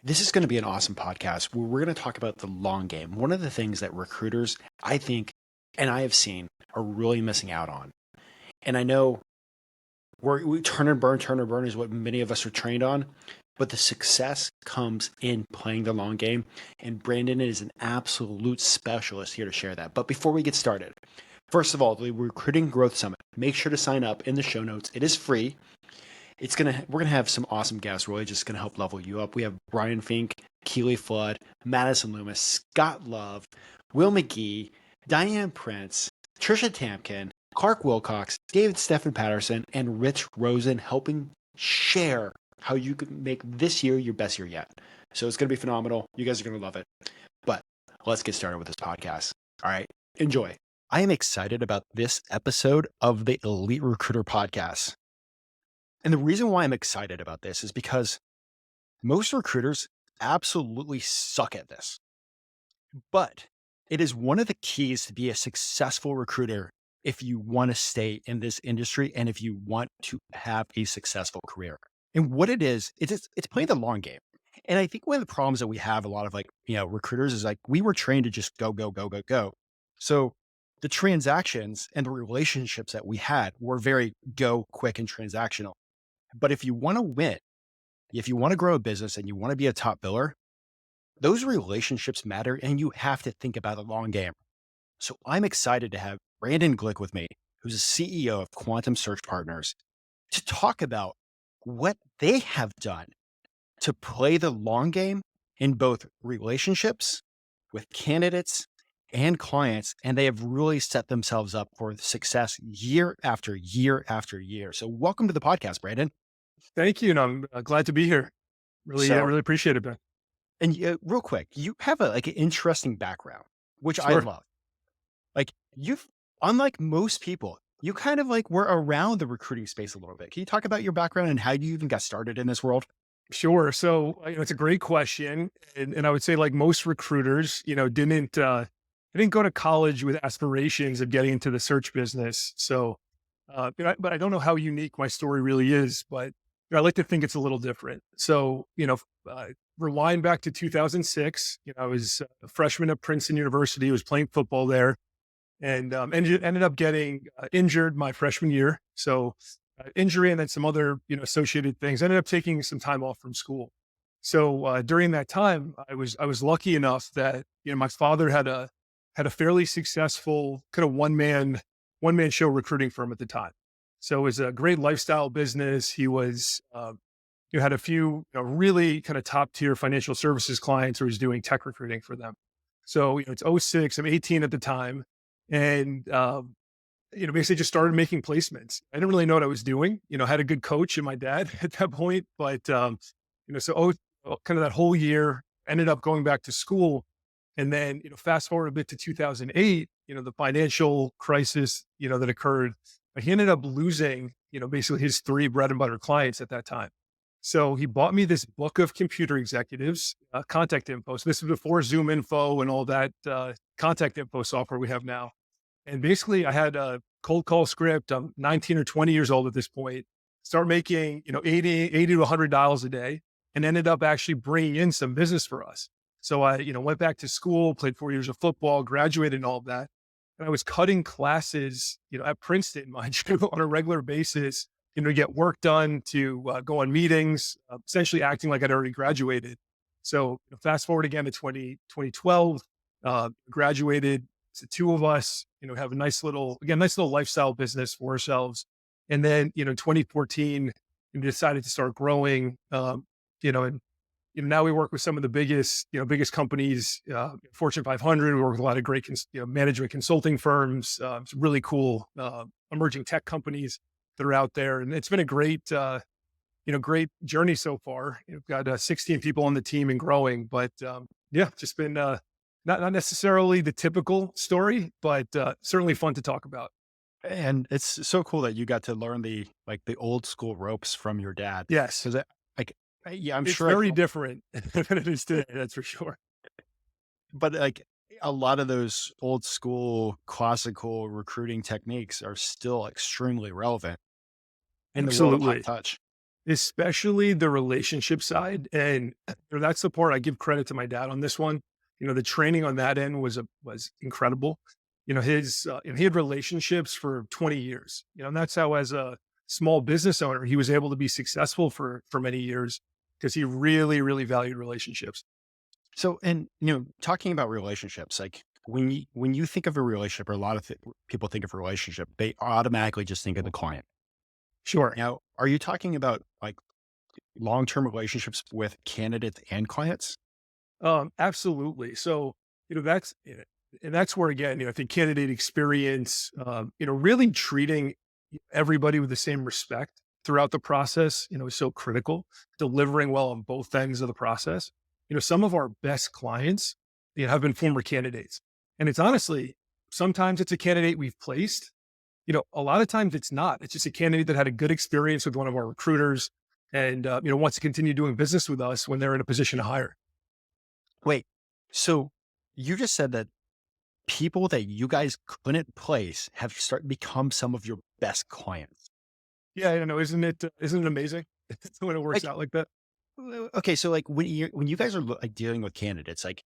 This is going to be an awesome podcast where we're going to talk about the long game. One of the things that recruiters, I think, and I have seen, are really missing out on. And I know we turn and burn is what many of us are trained on, but the success comes in playing the long game. And Brandon is an absolute specialist here to share that. But before we get started, first of all, the Recruiting Growth Summit, make sure to sign up in the show notes. It is free. We're gonna have some awesome guests, really just gonna help level you up. We have Brian Fink, Keely Flood, Madison Loomis, Scott Love, Will McGee, Diane Prince, Trisha Tamkin, Clark Wilcox, David Stephen Patterson, and Rich Rosen, helping share how you can make this year your best year yet. So it's gonna be phenomenal. You guys are gonna love it. But let's get started with this podcast. All right, enjoy. I am excited about this episode of the Elite Recruiter Podcast. And the reason why I'm excited about this is because most recruiters absolutely suck at this. But it is one of the keys to be a successful recruiter if you want to stay in this industry and if you want to have a successful career. And what it is, it's playing the long game. And I think one of the problems that we have a lot of recruiters is like we were trained to just go, go, go, go, go. So the transactions and the relationships that we had were very go, quick, and transactional. But if you want to win, if you want to grow a business and you want to be a top biller, those relationships matter and you have to think about the long game. So I'm excited to have Brandon Glyck with me, who's the CEO of Quantum Search Partners, to talk about what they have done to play the long game in both relationships with candidates and clients. And they have really set themselves up for success year after year after year. So welcome to the podcast, Brandon. Thank you. And I'm glad to be here. So, Really appreciate it, Ben. and real quick, you have an interesting background, which I Sure. love. Like you've, unlike most people, you kind of like were around the recruiting space a little bit. Can you talk about your background and how you even got started in this world? Sure. So, it's a great question. And I would say like most recruiters, didn't go to college with aspirations of getting into the search business. So, but I don't know how unique my story really is, but I like to think it's a little different. So, rewind back to 2006, I was a freshman at Princeton University, was playing football there and ended up getting injured my freshman year. So injury and then some other associated things. Ended up taking some time off from school. So during that time, I was lucky enough that my father had a fairly successful kind of one man show recruiting firm at the time. So it was a great lifestyle business. He was had a few really kind of top tier financial services clients who was doing tech recruiting for them. So it's '06. I'm 18 at the time and basically just started making placements. I didn't really know what I was doing. Had a good coach in my dad at that point, but kind of that whole year ended up going back to school, and then fast forward a bit to 2008. The financial crisis that occurred. He ended up losing basically his three bread and butter clients at that time. So he bought me this book of computer executives, contact info. So this is before Zoom Info and all that contact info software we have now. And basically, I had a cold call script. I'm 19 or 20 years old at this point. Start making, 80 to $100 a day, and ended up actually bringing in some business for us. So I, went back to school, played 4 years of football, graduated and all of that. And I was cutting classes, at Princeton, mind you, on a regular basis, to get work done, to go on meetings, essentially acting like I'd already graduated. So fast forward again to 2012, graduated. So two of us, have a nice little lifestyle business for ourselves. And then, in 2014, we decided to start growing, and now we work with some of the biggest companies, Fortune 500. We work with a lot of great, management consulting firms, some really cool, emerging tech companies that are out there. And it's been a great journey so far. We've got 16 people on the team and growing, but just been not necessarily the typical story, but certainly fun to talk about. And it's so cool that you got to learn the old school ropes from your dad. Yes, Because yeah, I'm it's sure. very different than it is today. That's for sure. But a lot of those old school classical recruiting techniques are still extremely relevant in the world of high Absolutely. touch. especially the relationship side. And that's the part I give credit to my dad on this one. The training on that end was incredible. And he had relationships for 20 years, and that's how, as a small business owner, he was able to be successful for many years because he really, really valued relationships. So, and talking about relationships, like when you think of a relationship, or a lot of people think of a relationship, they automatically just think of the client. Sure. Now, are you talking about like long-term relationships with candidates and clients? Absolutely. So, and that's where, again, I think candidate experience, really treating everybody with the same respect throughout the process, is so critical. Delivering well on both ends of the process. Some of our best clients, have been former candidates, and it's honestly sometimes it's a candidate we've placed. A lot of times it's not. It's just a candidate that had a good experience with one of our recruiters, and wants to continue doing business with us when they're in a position to hire. Wait, so you just said that people that you guys couldn't place have become some of your best clients. Yeah, I know. Isn't it amazing when it works Like, out like that? okay, so like when you guys are like dealing with candidates, like,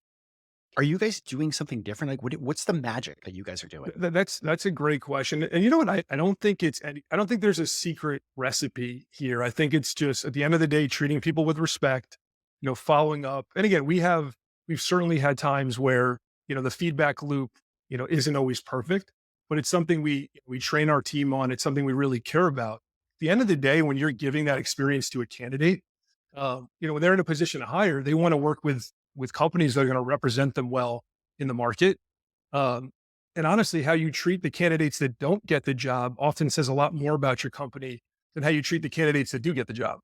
are you guys doing something different? Like, what's the magic that you guys are doing? That's a great question. And you know what? I don't think I don't think there's a secret recipe here. I think it's just at the end of the day, treating people with respect, following up. And again, we've certainly had times where, the feedback loop, isn't always perfect, but it's something we train our team on. It's something we really care about. At the end of the day, when you're giving that experience to a candidate, when they're in a position to hire, they want to work with companies that are going to represent them well in the market. Um, and honestly, how you treat the candidates that don't get the job often says a lot more about your company than how you treat the candidates that do get the job.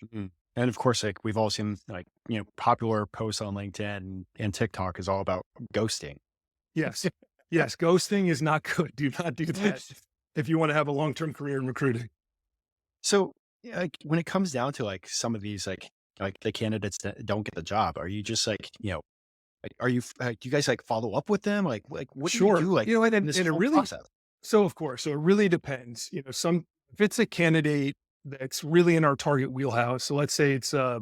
Mhm. And of course, like we've all seen, like, popular posts on LinkedIn and TikTok is all about ghosting. Yes. Yes. Ghosting is not good. Do not do that if you want to have a long term career in recruiting. So, yeah, like when it comes down to like some of these, like the candidates that don't get the job, are you just like, like, do you guys like follow up with them? Like what do you Sure. do like in this And it whole really, process? so of course, so it really depends. If it's a candidate that's really in our target wheelhouse, so let's say it's I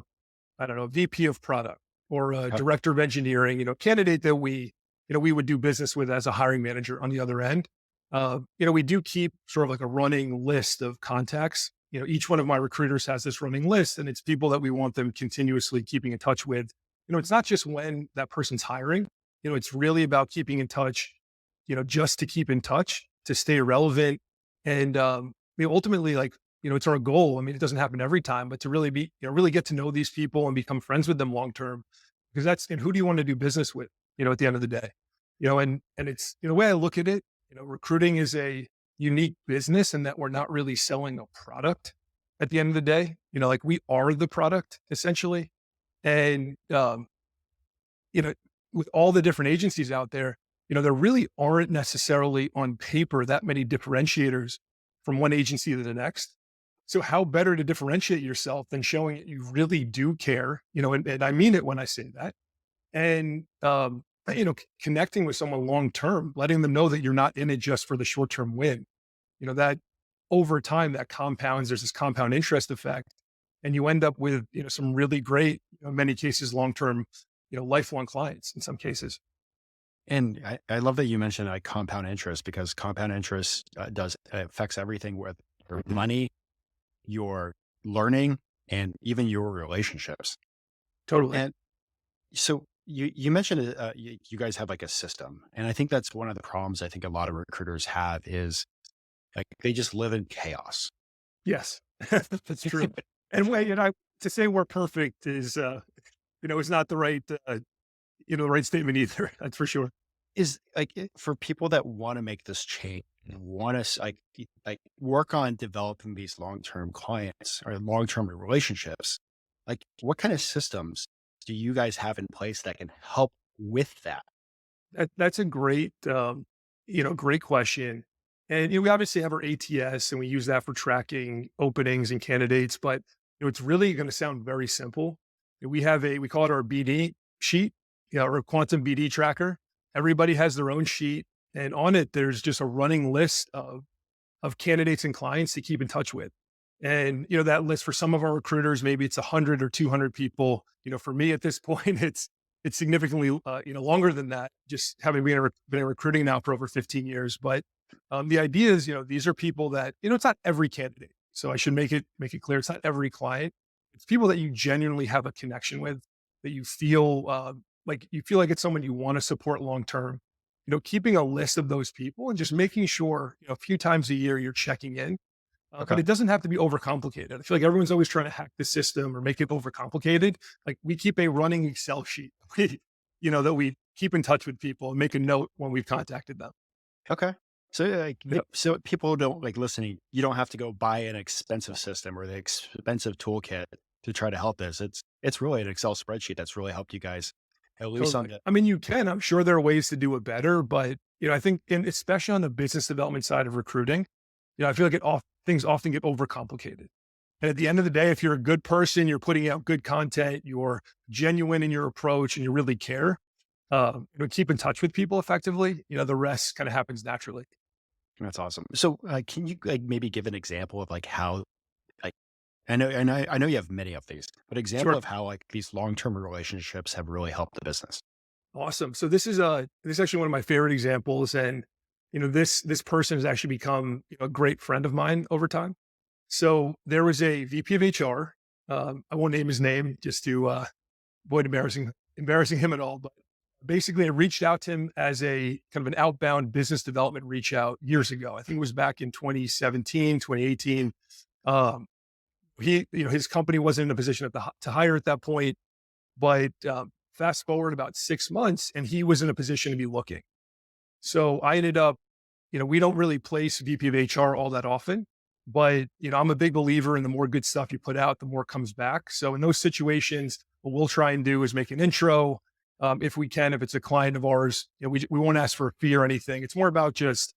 don't know, VP of product or a Uh, director of engineering, candidate that we would do business with as a hiring manager on the other end. We do keep sort of like a running list of contacts. Each one of my recruiters has this running list, and it's people that we want them continuously keeping in touch with. It's not just when that person's hiring, it's really about keeping in touch, just to keep in touch, to stay relevant. And, ultimately, like, it's our goal. I mean, it doesn't happen every time, but to really really get to know these people and become friends with them long term, because and who do you want to do business with, at the end of the day, and it's, the way I look at it, recruiting is a unique business in that we're not really selling a product at the end of the day, like we are the product essentially. And, you know, with all the different agencies out there, there really aren't necessarily on paper that many differentiators from one agency to the next. So how better to differentiate yourself than showing that you really do care, and I mean it when I say that. And, connecting with someone long term, letting them know that you're not in it just for the short term win, that over time that compounds, there's this compound interest effect. And you end up with, some really great, in many cases, long term, lifelong clients in some cases. and I love that you mentioned like compound interest, because compound interest does affects everything with your money, your learning, and even your relationships. Totally. And so you mentioned you guys have like a system, and I think that's one of the problems I think a lot of recruiters have is like they just live in chaos. Yes, that's true. And to say we're perfect is not the right, the right statement either. That's for sure. Is like for people that want to make this change and want to like work on developing these long-term clients or long-term relationships, like what kind of systems do you guys have in place that can help with that? That's a great, great question. And we obviously have our ATS, and we use that for tracking openings and candidates. But it's really going to sound very simple. We call it our BD sheet, or a quantum BD tracker. Everybody has their own sheet, and on it there's just a running list of candidates and clients to keep in touch with. And, that list for some of our recruiters, maybe it's 100 or 200 people. For me at this point, it's significantly, longer than that, just having been in recruiting now for over 15 years. But the idea is, these are people that, it's not every candidate. So I should make it clear. It's not every client. It's people that you genuinely have a connection with, that you feel like it's someone you want to support long term. Keeping a list of those people and just making sure, a few times a year you're checking in, but Okay. it doesn't have to be overcomplicated. I feel like everyone's always trying to hack the system or make it overcomplicated. Like, we keep a running Excel sheet, that we keep in touch with people and make a note when we've contacted them. Okay. So Yep, so people don't like listening. You don't have to go buy an expensive system or the expensive toolkit to try to help this. It's really an Excel spreadsheet that's really helped you guys, at least on totally. the. I mean, you can. I'm sure there are ways to do it better, but I think, and especially on the business development side of recruiting, I feel like things often get overcomplicated. And at the end of the day, if you're a good person, you're putting out good content, you're genuine in your approach, and you really care, keep in touch with people effectively, the rest kind of happens naturally. That's awesome. So can you like maybe give an example of like how like I know you have many of these, but example Sure. of how like these long term relationships have really helped the business. Awesome. So this is actually one of my favorite examples. And, this person has actually become, a great friend of mine over time. So there was a VP of HR. I won't name his name just to avoid embarrassing him at all. But basically, I reached out to him as a kind of an outbound business development reach out years ago. I think it was back in 2017, 2018. Um, his company wasn't in a position to hire at that point, but fast forward about 6 months, and he was in a position to be looking. So I ended up, we don't really place VP of HR all that often, but I'm a big believer in the more good stuff you put out, the more comes back. So in those situations, what we'll try and do is make an intro. If we can, if it's a client of ours, we won't ask for a fee or anything. It's uh, more about just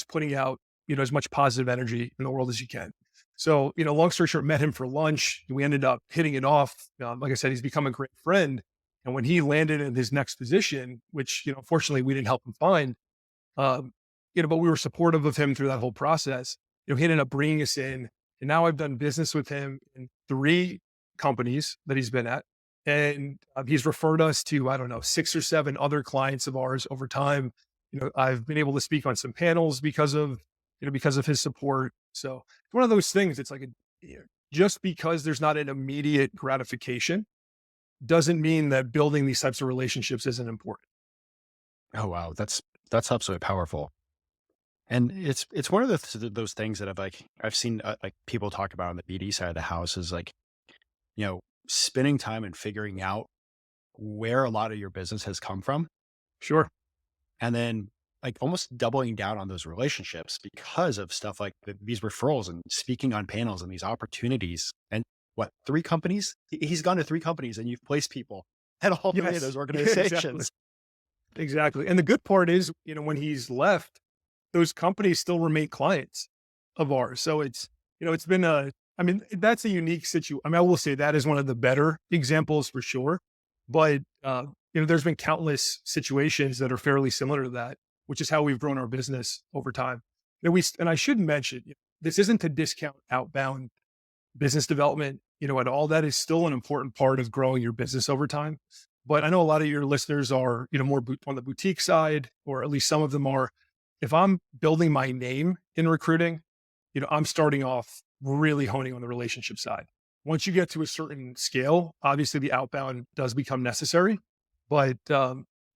putting out, as much positive energy in the world as you can. So, long story short, met him for lunch. We ended up hitting it off. Like I said, he's become a great friend. And when he landed in his next position, which, fortunately we didn't help him find, um, but we were supportive of him through that whole process. He ended up bringing us in, and now I've done business with him in 3 companies that he's been at, and he's referred us to, I don't know, 6 or 7 other clients of ours over time. I've been able to speak on some panels because of his support. So it's one of those things. It's like just because there's not an immediate gratification doesn't mean that building these types of relationships isn't important. Oh wow, that's absolutely powerful. And it's one of those things that I've seen like people talk about on the BD side of the house is like, spending time and figuring out where a lot of your business has come from, Sure. and then like almost doubling down on those relationships because of stuff like these referrals and speaking on panels and these opportunities. And what, 3 companies? He's gone to 3 companies and you've placed people at all 3 of Yes. those Exactly. organizations. Exactly. And the good part is, when he's left, those companies still remain clients of ours. So it's been I mean, that's a unique situation. I mean, I will say that is one of the better examples for sure. But, there's been countless situations that are fairly similar to that, which is how we've grown our business over time. And I should mention, this isn't to discount outbound business development, at all. That is still an important part of growing your business over time. But I know a lot of your listeners are, more on the boutique side, or at least some of them are. If I'm building my name in recruiting, I'm starting off really honing on the relationship side. Once you get to a certain scale, obviously the outbound does become necessary, but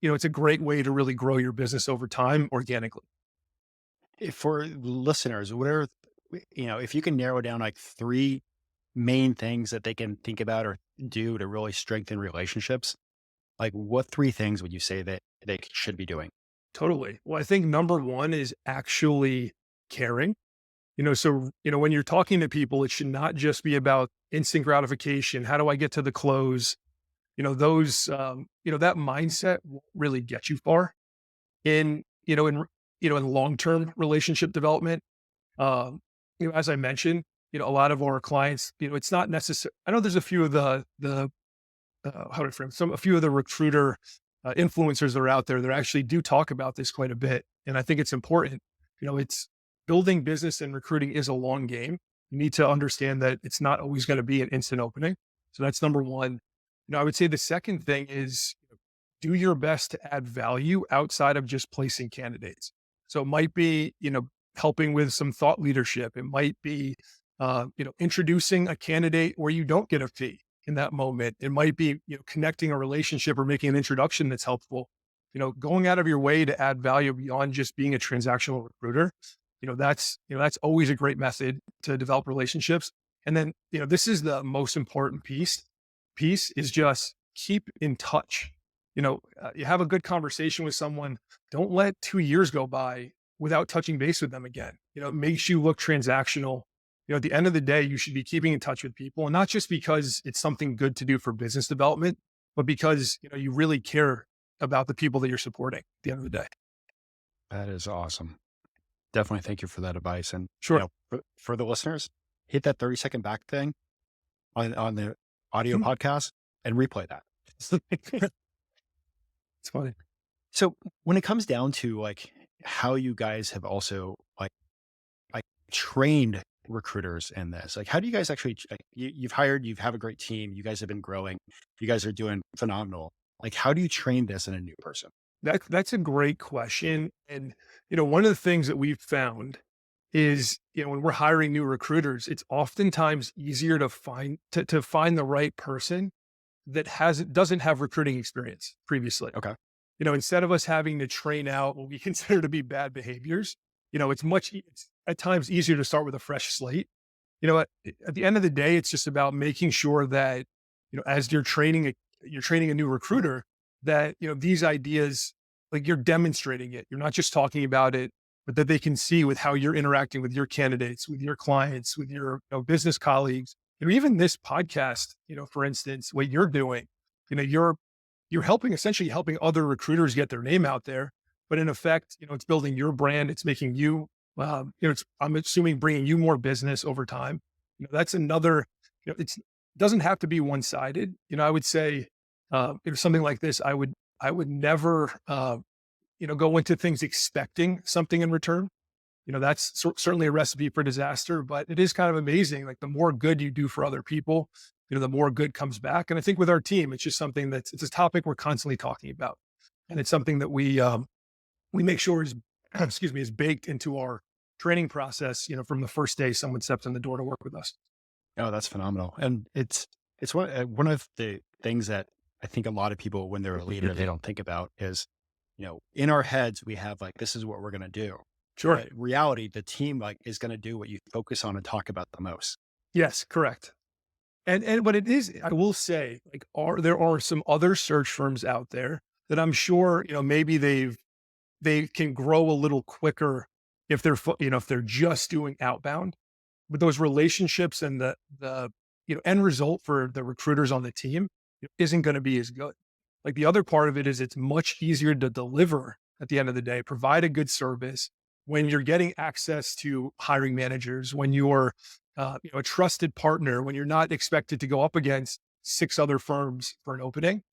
it's a great way to really grow your business over time organically. For listeners, whatever, if you can narrow down like 3 main things that they can think about or do to really strengthen relationships, like what 3 things would you say that they should be doing? Totally. Well, I think number one is actually caring. So, when you're talking to people, it should not just be about instant gratification. How do I get to the close? That mindset won't really get you far in long-term relationship development. As I mentioned, a lot of our clients, it's not necessary. I know there's a few of the how to frame a few of the recruiter influencers that are out there that actually do talk about this quite a bit, and I think it's important. It's building business and recruiting is a long game. You need to understand that it's not always going to be an instant opening. So that's number one. I would say the second thing is do your best to add value outside of just placing candidates. So it might be, helping with some thought leadership. It might be, introducing a candidate where you don't get a fee in that moment. It might be, connecting a relationship or making an introduction that's helpful. Going out of your way to add value beyond just being a transactional recruiter. That's always a great method to develop relationships. And then, this is the most important piece is just keep in touch. You have a good conversation with someone. Don't let 2 years go by without touching base with them again. It makes you look transactional. At the end of the day, you should be keeping in touch with people, and not just because it's something good to do for business development, but because, you really care about the people that you're supporting at the end of the day. That is awesome. Definitely thank you for that advice. And, Sure. for the listeners, hit that 30-second back thing on the audio podcast and replay that. It's funny. So when it comes down to like how you guys have also like trained recruiters in this, like how do you guys actually you've hired, you have a great team, you guys have been growing, you guys are doing phenomenal. Like how do you train this in a new person? That's a great question. And, one of the things that we've found is, when we're hiring new recruiters, it's oftentimes easier to find the right person that doesn't have recruiting experience previously. Okay. Instead of us having to train out what we consider to be bad behaviors, it's at times easier to start with a fresh slate. At the end of the day, it's just about making sure that, as you're training a new recruiter, that, these ideas, like you're demonstrating it. You're not just talking about it, but that they can see with how you're interacting with your candidates, with your clients, with your business colleagues, even this podcast, for instance, what you're doing, you're essentially helping other recruiters get their name out there. But in effect, it's building your brand. It's making you, I'm assuming bringing you more business over time. That's another, it doesn't have to be one-sided. I would say, something like this, I would never, go into things expecting something in return. That's certainly a recipe for disaster, but it is kind of amazing. Like the more good you do for other people, the more good comes back. And I think with our team, it's just something it's a topic we're constantly talking about. And it's something that we make sure is, excuse me, is baked into our training process, from the first day someone steps in the door to work with us. Oh, that's phenomenal. And it's one of the things that I think a lot of people, when they're a leader, they don't think about is, in our heads, we have like, this is what we're going to do. Sure. But in reality, the team like is going to do what you focus on and talk about the most. Yes, correct. And what it is, I will say, like, there are some other search firms out there that I'm sure, maybe they can grow a little quicker if if they're just doing outbound, but those relationships and the end result for the recruiters on the team isn't going to be as good. Like the other part of it is it's much easier to deliver at the end of the day, provide a good service when you're getting access to hiring managers, when you're a trusted partner, when you're not expected to go up against 6 other firms for an opening.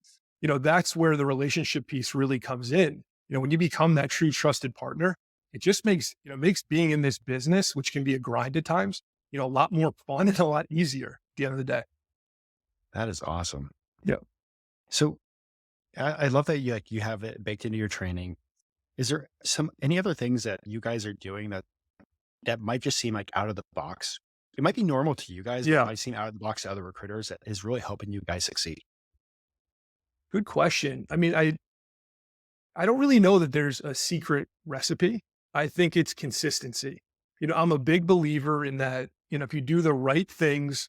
That's where the relationship piece really comes in. When you become that true trusted partner, it just makes being in this business, which can be a grind at times, a lot more fun and a lot easier at the end of the day. That is awesome. Yeah. So I love that you have it baked into your training. Is there any other things that you guys are doing that might just seem like out of the box? It might be normal to you guys, but it Yeah. might seem out of the box to other recruiters that is really helping you guys succeed. Good question. I mean, I don't really know that there's a secret recipe. I think it's consistency. I'm a big believer in that, if you do the right things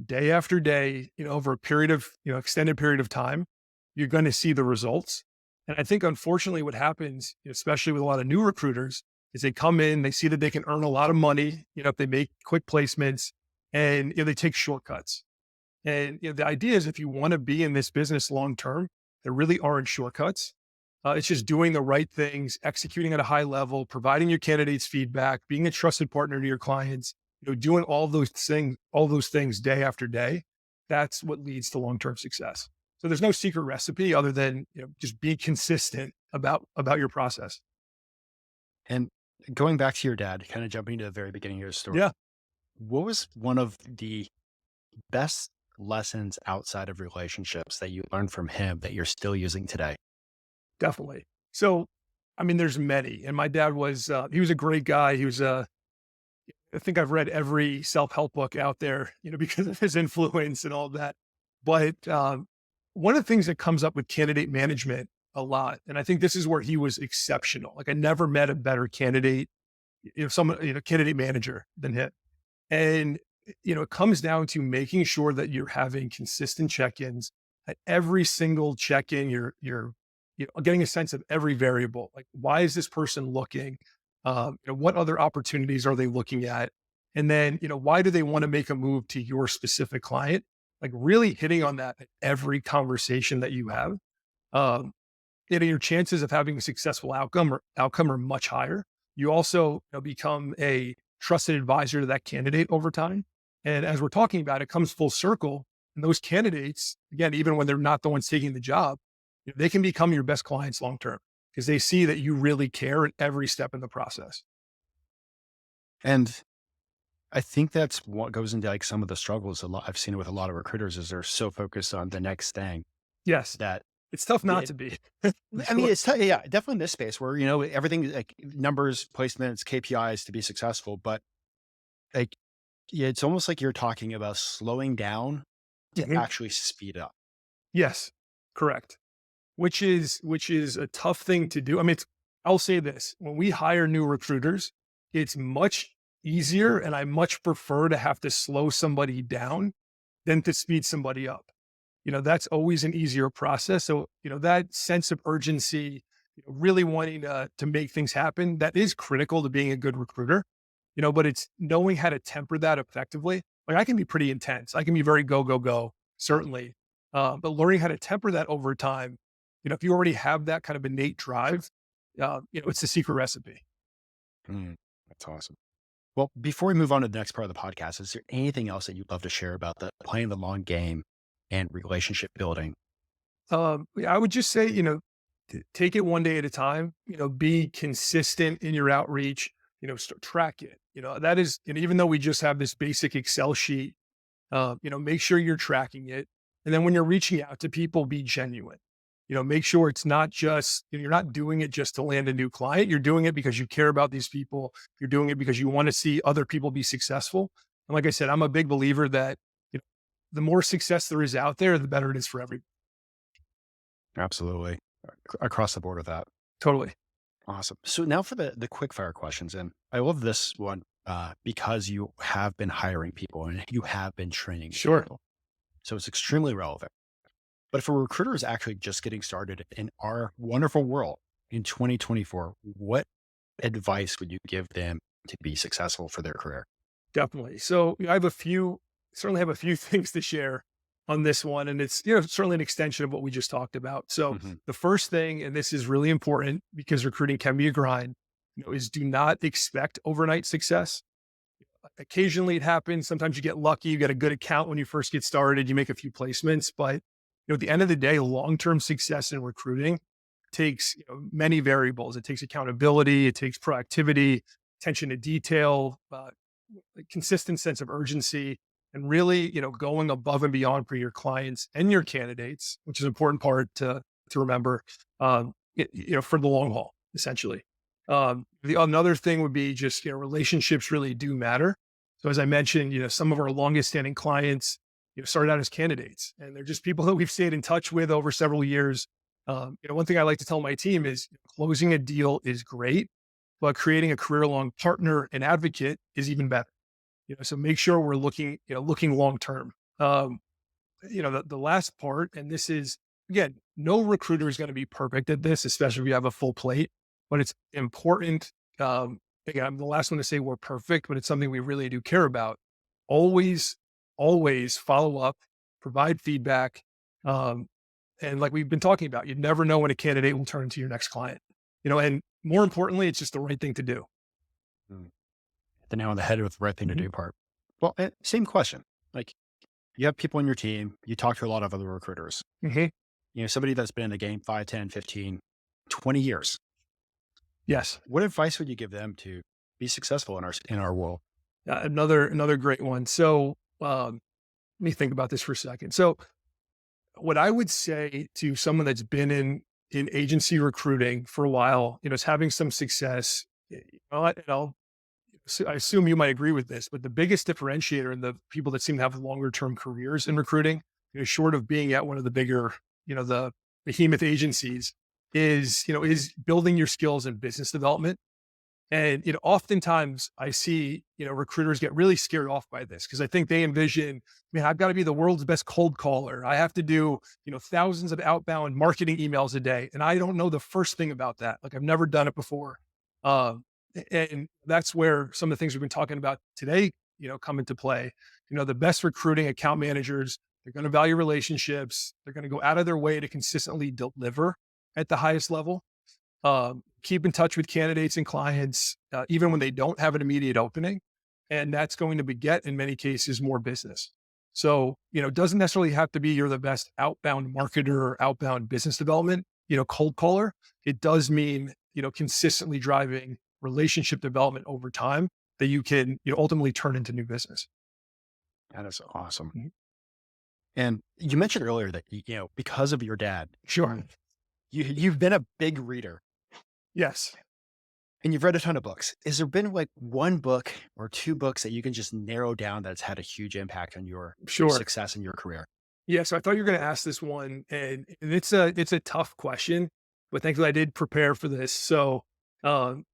day after day, over a period of, extended period of time, you're going to see the results. And I think unfortunately what happens, especially with a lot of new recruiters, is they come in, they see that they can earn a lot of money, if they make quick placements and they take shortcuts. And the idea is if you want to be in this business long term, there really aren't shortcuts. It's just doing the right things, executing at a high level, providing your candidates feedback, being a trusted partner to your clients, doing all those things day after day. That's what leads to long-term success. So there's no secret recipe other than, just be consistent about your process. And going back to your dad, kind of jumping to the very beginning of your story, Yeah, what was one of the best lessons outside of relationships that you learned from him that you're still using today? definitely. So, I mean, there's many, and my dad was, he was a great guy. He was, I think I've read every self-help book out there, because of his influence and all that. But one of the things that comes up with candidate management a lot, and I think this is where he was exceptional. Like I never met a better candidate, someone, candidate manager than him. And, it comes down to making sure that you're having consistent check-ins at every single check-in. You're, getting a sense of every variable. Like, why is this person looking? What other opportunities are they looking at? And then, why do they want to make a move to your specific client? Like really hitting on that at every conversation that you have. Um, your chances of having a successful outcome are much higher. You also become a trusted advisor to that candidate over time. And as we're talking about, it comes full circle. And those candidates, again, even when they're not the ones taking the job, they can become your best clients long term because they see that you really care at every step in the process. And I think that's what goes into like some of the struggles a lot. I've seen it with a lot of recruiters is they're so focused on the next thing Yes, that it's tough not it, to be. For I mean, sure. yeah, definitely in this space where, everything like numbers, placements, KPIs to be successful, but like, yeah, it's almost like you're talking about slowing down to Mhm. actually speed up. Yes, correct. Which is a tough thing to do. I mean, I'll say this, when we hire new recruiters, it's much easier and I much prefer to have to slow somebody down than to speed somebody up. That's always an easier process. So, that sense of urgency, really wanting to make things happen, that is critical to being a good recruiter. But it's knowing how to temper that effectively. Like I can be pretty intense. I can be very go, go, go, certainly. But learning how to temper that over time, if you already have that kind of innate drive, it's the secret recipe. Mm, that's awesome. Well, before we move on to the next part of the podcast, is there anything else that you'd love to share about the playing the long game and relationship building? Yeah, I would just say, take it one day at a time, be consistent in your outreach, start track it. That is, and even though we just have this basic Excel sheet, make sure you're tracking it. And then when you're reaching out to people, be genuine. Make sure it's not just, you're not doing it just to land a new client. You're doing it because you care about these people. You're doing it because you want to see other people be successful. And like I said, I'm a big believer that, you know, the more success there is out there, the better it is for everybody. Absolutely. Across the board with that. Totally. Awesome. So now for the quick fire questions. And I love this one because you have been hiring people and you have been training Sure. people. So it's extremely relevant. But if a recruiter is actually just getting started in our wonderful world in 2024, what advice would you give them to be successful for their career? Definitely. So I have certainly have a few things to share on this one. And it's, certainly an extension of what we just talked about. So Hmm. the first thing, and this is really important because recruiting can be a grind, is do not expect overnight success. Occasionally it happens. Sometimes you get lucky. You get a good account when you first get started. You make a few placements, but at the end of the day, long-term success in recruiting takes many variables. It takes accountability. It takes proactivity, attention to detail, a consistent sense of urgency, and really, going above and beyond for your clients and your candidates, which is an important part to remember. For the long haul, essentially. The another thing would be just relationships really do matter. So as I mentioned, some of our longest standing clients, started out as candidates, and they're just people that we've stayed in touch with over several years. One thing I like to tell my team is closing a deal is great, but creating a career long partner and advocate is even better. So make sure we're looking long term. The last part, and this is again, no recruiter is going to be perfect at this, especially if you have a full plate, but it's important. Again, I'm the last one to say we're perfect, but it's something we really do care about. Always, always follow up, provide feedback. Um, and like we've been talking about, you never know when a candidate will turn into your next client, and more importantly, it's just the right thing to do. Mm. The nail on the head with the right thing to Mhm. do part. Well, same question. Like you have people on your team, you talk to a lot of other recruiters, Mhm. somebody that's been in the game 5, 10, 15, 20 years. Yes. What advice would you give them to be successful in our world? Another great one. So, let me think about this for a second. So, what I would say to someone that's been in agency recruiting for a while, is having some success. I assume you might agree with this, but the biggest differentiator in the people that seem to have longer term careers in recruiting, short of being at one of the bigger, the behemoth agencies, is building your skills in business development. And, oftentimes I see, recruiters get really scared off by this because I think they envision, man, I've got to be the world's best cold caller. I have to do, thousands of outbound marketing emails a day. And I don't know the first thing about that. Like I've never done it before. Uh, and that's where some of the things we've been talking about today, come into play. The best recruiting account managers, they're going to value relationships. They're going to go out of their way to consistently deliver at the highest level. Keep in touch with candidates and clients, even when they don't have an immediate opening. And that's going to beget, in many cases, more business. So, it doesn't necessarily have to be you're the best outbound marketer or outbound business development, cold caller. It does mean, consistently driving relationship development over time that you can, ultimately turn into new business. That is awesome. Mhm. And you mentioned earlier that, because of your dad, Sure. you've been a big reader Yes. and you've read a ton of books. Has there been like one book or two books that you can just narrow down that's had a huge impact on your Sure. success in your career? Yeah, so I thought you were going to ask this one, and it's a tough question, but thankfully I did prepare for this. So, um,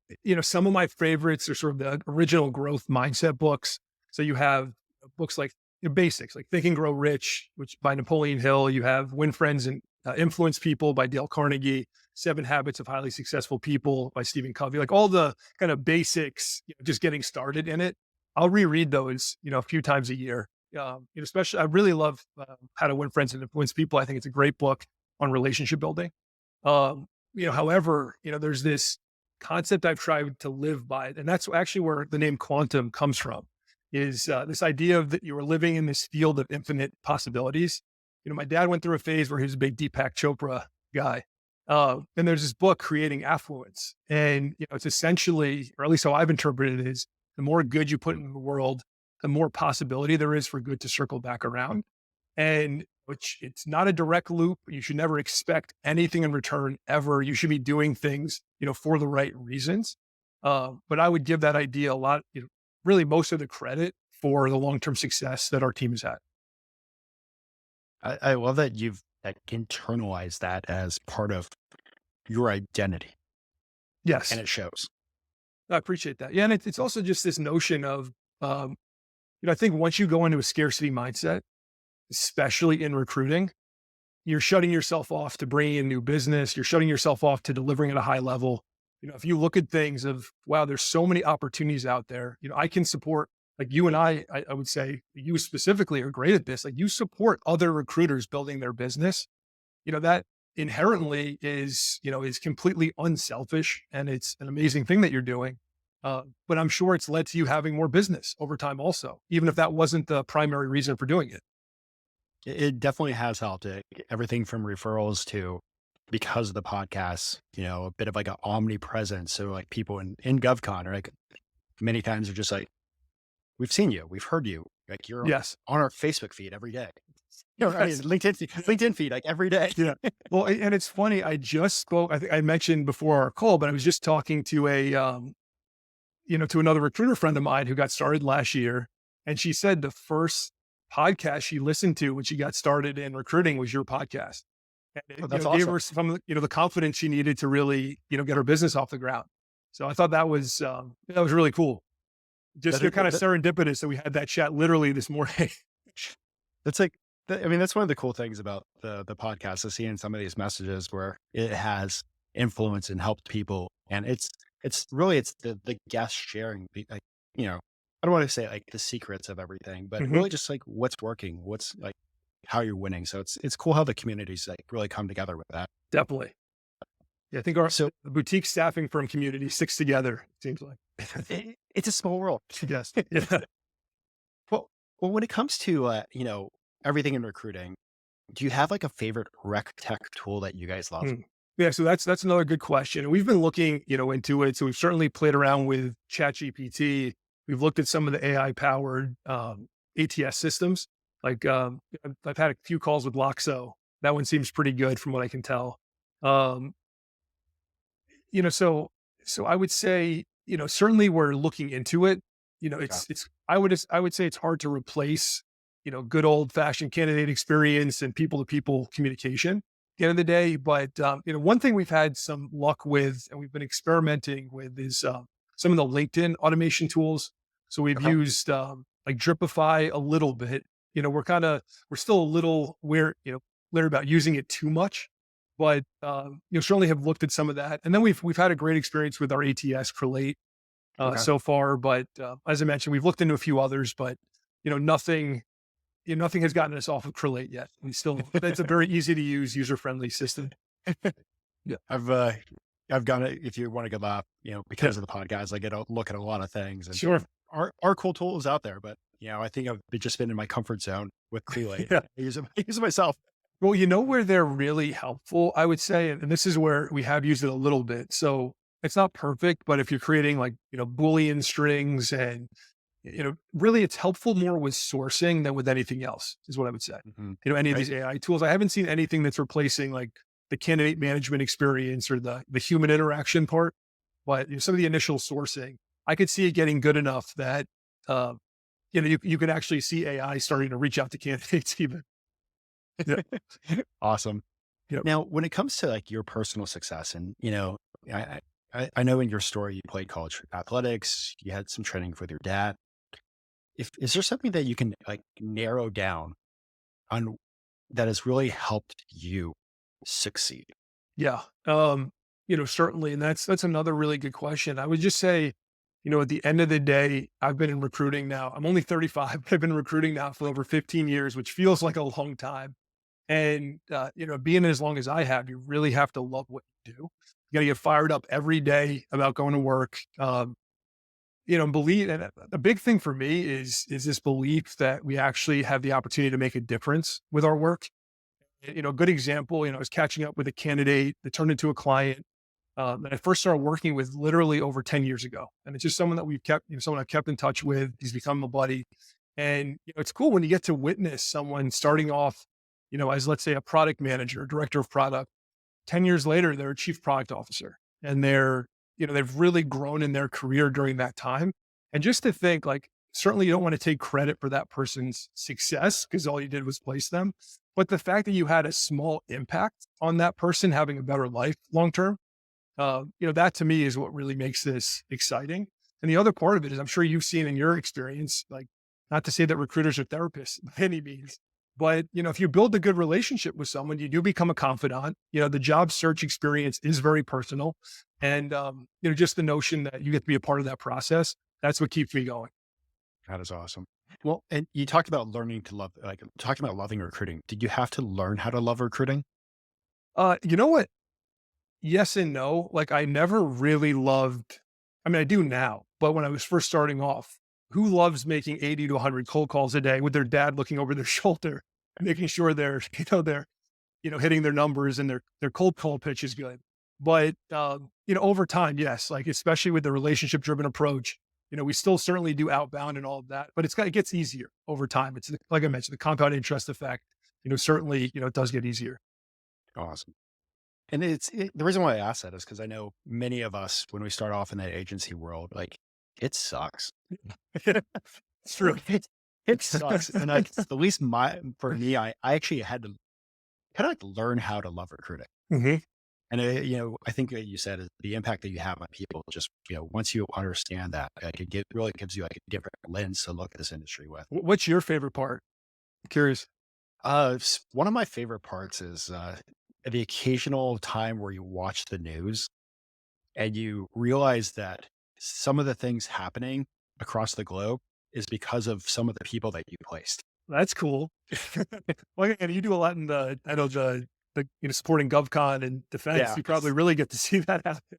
some of my favorites are sort of the original growth mindset books. So you have books like basics, like Think and Grow Rich, which by Napoleon Hill. You have Win Friends and Influence People by Dale Carnegie. Seven Habits of Highly Successful People by Stephen Covey. Like all the kind of basics, just getting started in it. I'll reread those, a few times a year, especially I really love How to Win Friends and Influence People. I think it's a great book on relationship building. However, there's this concept I've tried to live by, and that's actually where the name quantum comes from. Is this idea of that you are living in this field of infinite possibilities? My dad went through a phase where he was a big Deepak Chopra guy, and there's this book, Creating Affluence, and it's essentially, or at least how I've interpreted it, is the more good you put in the world, the more possibility there is for good to circle back around. And which it's not a direct loop. You should never expect anything in return ever. You should be doing things, for the right reasons. But I would give that idea a lot, really most of the credit for the long-term success that our team has had. I love that you've like, internalized that as part of your identity and Yes, it shows. I appreciate that. Yeah. And it's also just this notion of, um, I think once you go into a scarcity mindset, especially in recruiting, you're shutting yourself off to bringing in new business. You're shutting yourself off to delivering at a high level. If you look at things of, wow, there's so many opportunities out there, I can support, like you and I would say you specifically are great at this. Like you support other recruiters building their business, that inherently is completely unselfish. And it's an amazing thing that you're doing. But I'm sure it's led to you having more business over time also, even if that wasn't the primary reason for doing it. It definitely has helped it. Everything from referrals to because of the podcast, a bit of like an omnipresence. So like people in GovCon are like many times are just like, we've seen you, we've heard you. Like you're Yes. on our Facebook feed every day. I mean Yes. LinkedIn feed like every day. Yeah. Well, and it's funny. I just spoke. I think I mentioned before our call, but I was just talking to to another recruiter friend of mine who got started last year, and she said the first podcast she listened to when she got started in recruiting was your podcast, and Oh, it, that's gave awesome. her some, the confidence she needed to really, get her business off the ground. So I thought that was really cool. Just That, kind of that serendipitous that we had that chat literally this morning. that's like I mean, that's one of the cool things about the podcast is seeing some of these messages where it has influence and helped people. And it's really it's the guest sharing like, I don't want to say like the secrets of everything, but Mhm. really just like what's working, what's like how you're winning. So it's cool how the communities like really come together with that. Definitely. Yeah, I think our So the boutique staffing firm community sticks together. It seems like. it's a small world. Yes. Yeah. Well, when it comes to everything in recruiting, do you have like a favorite rec tech tool that you guys love? Mm. Yeah, so that's another good question. And we've been looking, into it. So we've certainly played around with ChatGPT. We've looked at some of the AI powered ATS systems. Like I've had a few calls with Loxo. That one seems pretty good from what I can tell. Um, you know, so so I would say, certainly we're looking into it. Yeah. It's I would say it's hard to replace, good old fashioned candidate experience and people to people communication at the end of the day. But one thing we've had some luck with and we've been experimenting with is some of the LinkedIn automation tools. So we've Okay. used like Dripify a little bit. We're still a little leery about using it too much, but, certainly have looked at some of that. And then we've had a great experience with our ATS Crelate, Okay. so far. But, as I mentioned, we've looked into a few others, but, nothing nothing has gotten us off of Crelate yet. It's a very easy to use, user-friendly system. Yeah. I've uh I've got it. If you want to go up, Yeah. because of the podcast, I get a look at a lot of things and Sure. are cool tools out there. But I think just been in my comfort zone with Clearly. Yeah. I use it myself. Well, where they're really helpful, I would say, and this is where we have used it a little bit. So it's not perfect, but if you're creating like, Boolean strings and, really it's helpful more with sourcing than with anything else, is what I would say. Mhm. Any of Right. these AI tools, I haven't seen anything that's replacing like the candidate management experience or the human interaction part. But some of the initial sourcing, I could see it getting good enough that, uh, you can actually see AI starting to reach out to candidates even. Yeah. Awesome. Yep. Now, when it comes to like your personal success, and I, I know in your story you played college athletics, you had some training with your dad. If is there something that you can like narrow down on that has really helped you succeed? Yeah. Certainly. And that's another really good question. I would just say, at the end of the day, I've been in recruiting now. I'm only 35, but I've been recruiting now for over 15 years, which feels like a long time. And being as long as I have, you really have to love what you do. You gotta get fired up every day about going to work. Believe and a big thing for me is this belief that we actually have the opportunity to make a difference with our work. A good example, I was catching up with a candidate that turned into a client that I first started working with literally over 10 years ago. And it's just someone that we've kept, someone I've kept in touch with. He's become a buddy. And, it's cool when you get to witness someone starting off, as let's say a product manager, director of product. 10 years later, they're a chief product officer and they've really grown in their career during that time. And just to think like, certainly you don't want to take credit for that person's success because all you did was place them. But the fact that you had a small impact on that person having a better life long term, that to me is what really makes this exciting. And the other part of it is I'm sure you've seen in your experience, like not to say that recruiters are therapists by any means, but if you build a good relationship with someone, you do become a confidant. The job search experience is very personal. And just the notion that you get to be a part of that process, that's what keeps me going. That is awesome. Well, and you talked about learning to love, like talking about loving recruiting. Did you have to learn how to love recruiting? You know what? Yes and no. Like I never really loved, I mean, I do now, but when I was first starting off, who loves making 80 to 100 cold calls a day with their dad looking over their shoulder, making sure they're hitting their numbers and their cold call pitch is good. But over time, yes, like especially with the relationship driven approach, we still certainly do outbound and all of that, but it gets easier over time. Like I mentioned, the compound interest effect, certainly, it does get easier. Awesome. And the reason why I ask that is because I know many of us, when we start off in that agency world, like it sucks. It's true. It sucks. And like, at least for me, I actually had to kind of like learn how to love recruiting. Mhm. And, I think that you said is the impact that you have on people, just, once you understand that, like really gives you like a different lens to look at this industry with. What's your favorite part? Curious. One of my favorite parts is the occasional time where you watch the news and you realize that some of the things happening across the globe is because of some of the people that you placed. That's cool. Well, and you do a lot in I know supporting GovCon and defense. Yeah. You probably really get to see that happen.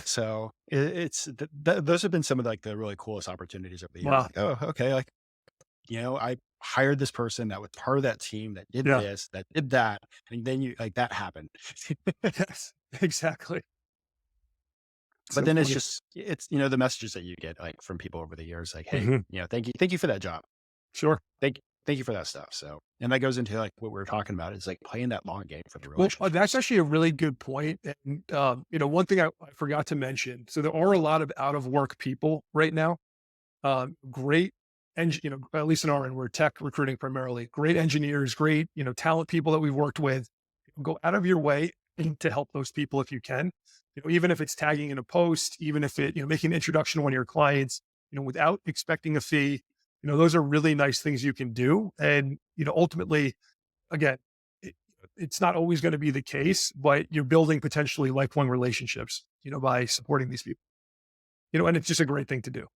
So those have been some of like the really coolest opportunities over the years. Wow. Like, oh, okay. Like, I hired this person that was part of that team that did Yeah. this, that did that. And then you like that happened. Yes. Exactly. But So then it's funny. just, it's, the messages that you get like from people over the years, like, hey, Mhm. thank you for that job. Sure. Thank you for that stuff. So, and that goes into like what we were talking about is like playing that long game for the Well, that's relationships. actually a really good point. And, one thing I forgot to mention. So there are a lot of out of work people right now. Great, at least in our end, we're tech recruiting primarily. Great engineers, great, talent people that we've worked with. Go out of your way to help those people if you can. Even if it's tagging in a post, even if making an introduction to one of your clients, without expecting a fee. Those are really nice things you can do. And ultimately, again, it, it's not always going to be the case, but you're building potentially lifelong relationships, by supporting these people. And it's just a great thing to do.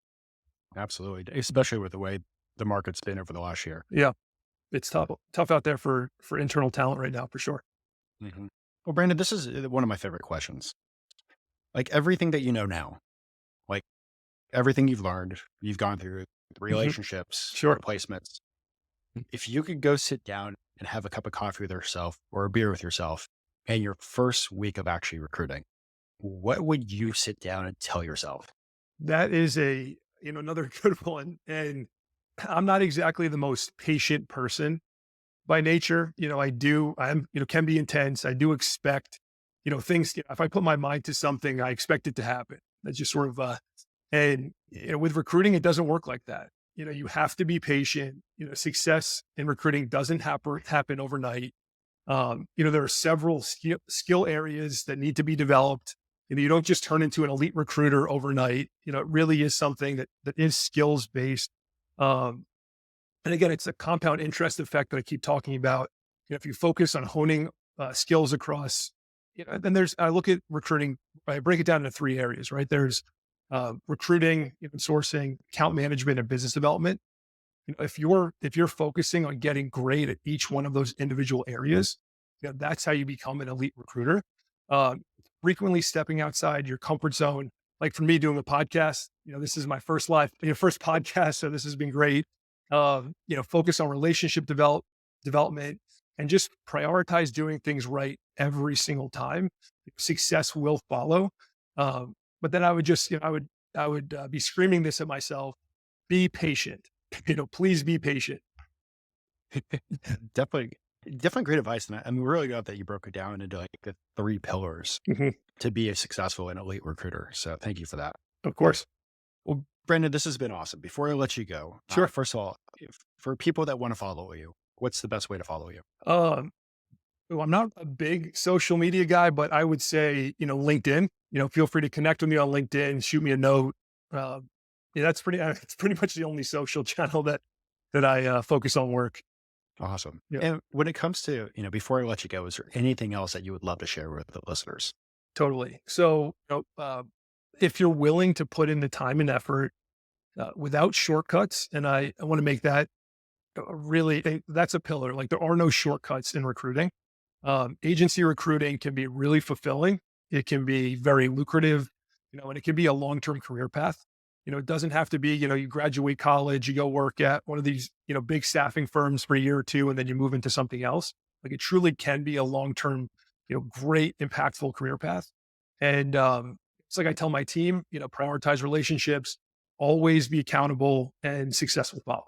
Absolutely. Especially with the way the market's been over the last year. Yeah. It's tough out there for internal talent right now, for sure. Mhm. Well, Brandon, this is one of my favorite questions. Like everything that you know now, like everything you've learned, you've gone through Mhm. relationships, Sure. replacements. If you could go sit down and have a cup of coffee with yourself or a beer with yourself and your first week of actually recruiting, what would you sit down and tell yourself? That is another good one. And I'm not exactly the most patient person by nature. I'm, can be intense. I do expect, things, if I put my mind to something, I expect it to happen. That's just sort of, and with recruiting, it doesn't work like that. You have to be patient. Success in recruiting doesn't happen overnight. There are several skill areas that need to be developed. You don't just turn into an elite recruiter overnight. It really is something that is skills based. Um, and again, it's a compound interest effect that I keep talking about. If you focus on honing skills across, then I look at recruiting, I break it down into three areas, right? There's recruiting, sourcing, account management, and business development. If you're focusing on getting great at each one of those individual areas, that's how you become an elite recruiter. Uh, Frequently stepping outside your comfort zone. Like for me doing a podcast, this is my first podcast, so this has been great. Focus on development and just prioritize doing things right every single time. Success will follow. But then I would just, I would be screaming this at myself: be patient. Please be patient. Definitely, definitely great advice. And I'm really glad that you broke it down into like the three pillars Mhm. to be a successful and elite recruiter. So thank you for that. Of course. Well, Brandon, this has been awesome. Before I let you go, Sure. first of all, for people that want to follow you, what's the best way to follow you? Um, well, I'm not a big social media guy, but I would say, LinkedIn. Feel free to connect with me on LinkedIn, shoot me a note. Uh, yeah, that's pretty. It's pretty much the only social channel that I focus on work. Awesome. Yeah, And when it comes to, before I let you go, is there anything else that you would love to share with the listeners? totally. So, if you're willing to put in the time and effort without shortcuts, and I want to make that that's a pillar. Like there are no shortcuts in recruiting. Agency recruiting can be really fulfilling. It can be very lucrative, and it can be a long-term career path. It doesn't have to be, you graduate college, you go work at one of these, big staffing firms for a year or two, and then you move into something else. Like it truly can be a long-term, great, impactful career path. And it's like I tell my team, prioritize relationships, always be accountable, and success will follow.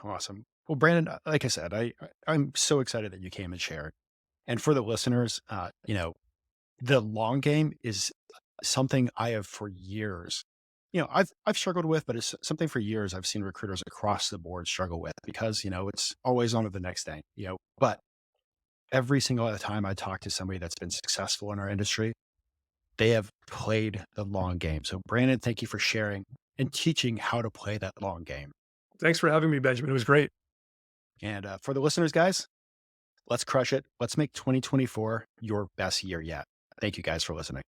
Awesome. Well, Brandon, like I said, I'm so excited that you came and shared. And for the listeners, the long game is something I have for years. I've struggled with, but it's something for years I've seen recruiters across the board struggle with because, it's always on to the next thing, but every single other time I talk to somebody that's been successful in our industry, they have played the long game. So Brandon, thank you for sharing and teaching how to play that long game. Thanks for having me, Benjamin. It was great. And for the listeners, guys, let's crush it. Let's make 2024 your best year yet. Thank you guys for listening.